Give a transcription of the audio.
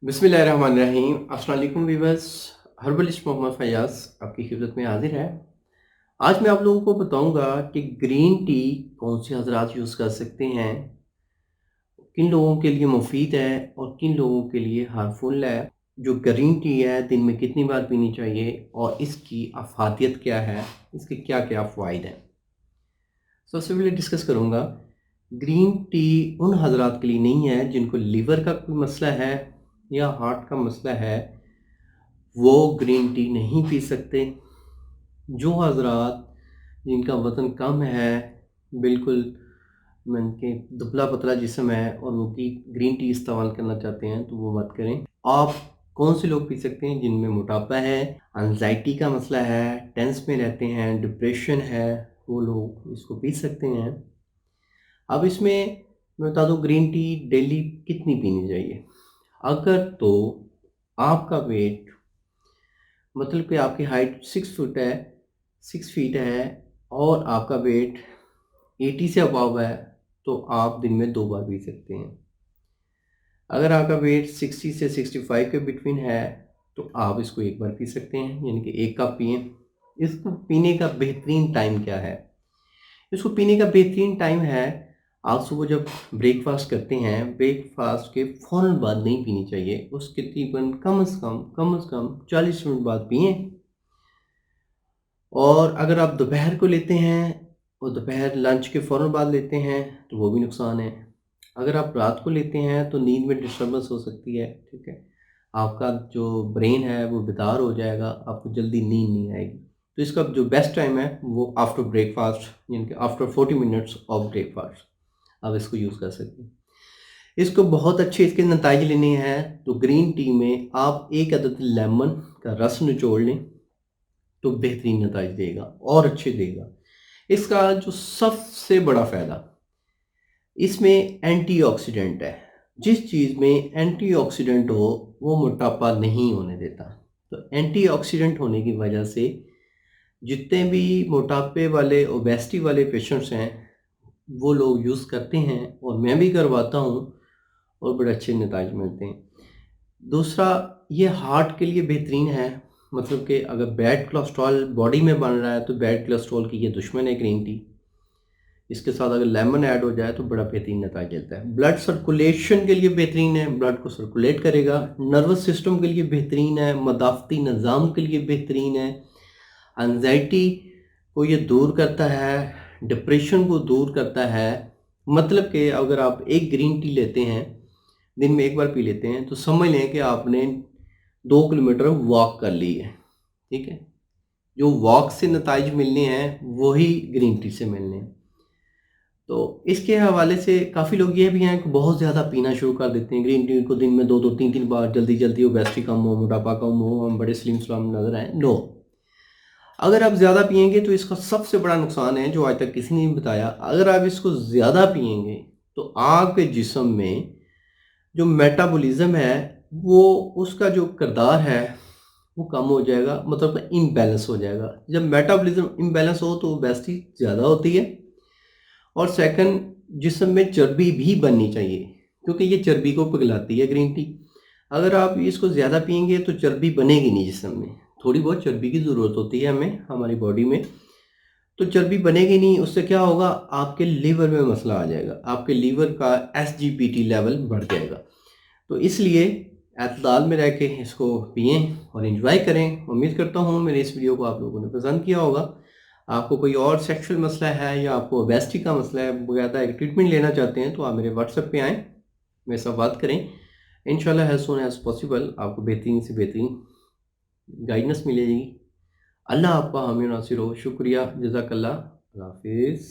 बिस्मिल्लाहिर्रहमानिर्रहीम। अस्सलाम वालेकुम व्यूअर्स। हर्बलिस्ट मोहम्मद फैयाज़ आपकी खिदमत में हाज़िर है। आज मैं आप लोगों को बताऊंगा कि ग्रीन टी कौन से हज़रात यूज़ कर सकते हैं, किन लोगों के लिए मुफीद है और किन लोगों के लिए हार्मफुल है। जो ग्रीन टी है दिन में कितनी बार पीनी चाहिए और इसकी अफादियत क्या है, इसके क्या क्या फ़वाइद हैं। सबसे पहले डिस्कस करूंगा, ग्रीन टी उन हज़रात के लिए नहीं है जिनको लीवर का कोई मसला है या हार्ट का मसला है, वो ग्रीन टी नहीं पी सकते। जो हज़रात जिनका वज़न कम है, बिल्कुल मन के दुबला पतला जिस्म है और वो की ग्रीन टी इस्तेमाल करना चाहते हैं तो वो मत करें। आप कौन से लोग पी सकते हैं? जिनमें मोटापा है, एंग्ज़ायटी का मसला है, टेंस में रहते हैं, डिप्रेशन है, वो लोग इसको पी सकते हैं। अब इसमें मैं बता दूँ ग्रीन टी डेली कितनी पीनी चाहिए। अगर तो आपका वेट, मतलब कि आपकी हाइट 6 फीट है और आपका वेट 80 से अबव है, तो आप दिन में 2 बार पी सकते हैं। अगर आपका वेट 60 से 65 के बिटवीन है तो आप इसको 1 बार पी सकते हैं, यानी कि 1 कप पिएँ। इसको पीने का बेहतरीन टाइम क्या है? इसको पीने का बेहतरीन टाइम है, आप सुबह जब ब्रेकफ़ास्ट करते हैं, ब्रेकफ़ास्ट के फ़ौरन बाद नहीं पीनी चाहिए। उसके तकरीबन कम से कम 40 मिनट बाद पिएँ। और अगर आप दोपहर को लेते हैं और दोपहर लंच के फ़ौरन बाद लेते हैं तो वो भी नुकसान है। अगर आप रात को लेते हैं तो नींद में डिस्टर्बेंस हो सकती है, ठीक है? आपका जो ब्रेन है वो बेदार हो जाएगा, आपको जल्दी नींद नहीं आएगी। तो इसका जो बेस्ट टाइम है वो आफ्टर ब्रेकफ़ास्ट, यानी कि आफ्टर 40 मिनट्स ऑफ ब्रेकफ़ास्ट आप इसको यूज़ कर सकते हैं। इसको बहुत अच्छे इसके नताइज लेने हैं तो ग्रीन टी में आप 1 अदद लेमन का रस निचोड़ लें तो बेहतरीन नताइज देगा और अच्छे देगा। इसका जो सबसे बड़ा फ़ायदा, इसमें एंटीऑक्सीडेंट है। जिस चीज़ में एंटीऑक्सीडेंट हो वो मोटापा नहीं होने देता। तो एंटीऑक्सीडेंट होने की वजह से जितने भी मोटापे वाले, ओबेसिटी वाले पेशेंट्स हैं, वो लोग यूज़ करते हैं और मैं भी करवाता हूँ और बड़े अच्छे नताइज मिलते हैं। दूसरा, ये हार्ट के लिए बेहतरीन है, मतलब कि अगर बैड कोलेस्ट्रॉल बॉडी में बन रहा है तो बैड कोलेस्ट्रॉल की ये दुश्मन है ग्रीन टी। इसके साथ अगर लेमन ऐड हो जाए तो बड़ा बेहतरीन नतीजा देता है। ब्लड सर्कुलेशन के लिए बेहतरीन है, ब्लड को सर्कुलेट करेगा। नर्वस सिस्टम के लिए बेहतरीन है, मदाफ़ती निज़ाम के लिए बेहतरीन है। एंग्ज़ायटी को ये दूर करता है, डिप्रेशन को दूर करता है। मतलब कि अगर आप एक ग्रीन टी लेते हैं, दिन में 1 बार पी लेते हैं तो समझ लें कि आपने 2 किलोमीटर वॉक कर ली है, ठीक है? जो वॉक से नताइज मिलने हैं वही ग्रीन टी से मिलने हैं। तो इसके हवाले से काफ़ी लोग ये भी हैं कि बहुत ज़्यादा पीना शुरू कर देते हैं ग्रीन टी को, दिन में 2-2 3-3 बार, जल्दी-जल्दी ओबेसिटी कम हो, मोटापा कम हो, हम बड़े स्लिम स्लिम नज़र आएँ। नो, अगर आप ज़्यादा पिएँगे तो इसका सबसे बड़ा नुकसान है जो आज तक किसी ने नहीं बताया। अगर आप इसको ज़्यादा पिएँगे तो आपके जिस्म में जो मेटाबॉलिज़्म है, वो उसका जो किरदार है वो कम हो जाएगा, मतलब इम्बैलेंस हो जाएगा। जब मेटाबॉलिज़्म इम्बैलेंस हो तो ओबेसिटी ज़्यादा होती है। और सेकंड, जिस्म में चर्बी भी बननी चाहिए क्योंकि ये चर्बी को पिघलाती है ग्रीन टी। अगर आप इसको ज़्यादा पिएँगे तो चर्बी बनेगी नहीं जिस्म में। थोड़ी बहुत चर्बी की ज़रूरत होती है हमें हमारी बॉडी में, तो चर्बी बनेगी नहीं। उससे क्या होगा, आपके लीवर में मसला आ जाएगा, आपके लीवर का एसजीपीटी लेवल बढ़ जाएगा। तो इसलिए एतदाल में रह के इसको पिएँ और एंजॉय करें। उम्मीद करता हूँ मेरे इस वीडियो को आप लोगों ने पसंद किया होगा। आपको कोई और सेक्सुअल मसला है या आपको ओबेसिटी का मसला है, बाकायदा एक ट्रीटमेंट लेना चाहते हैं तो आप मेरे व्हाट्सएप पे आएँ, मेरे साथ बात करें। इंशाल्लाह एज़ सून एज़ पॉसिबल आपको बेहतरीन से बेहतरीन गाइडेंस मिलेगी। अल्लाह आपका हामी नासिर हो। शुक्रिया, जज़ाकल्लाह। अल्लाह हाफ़िज़।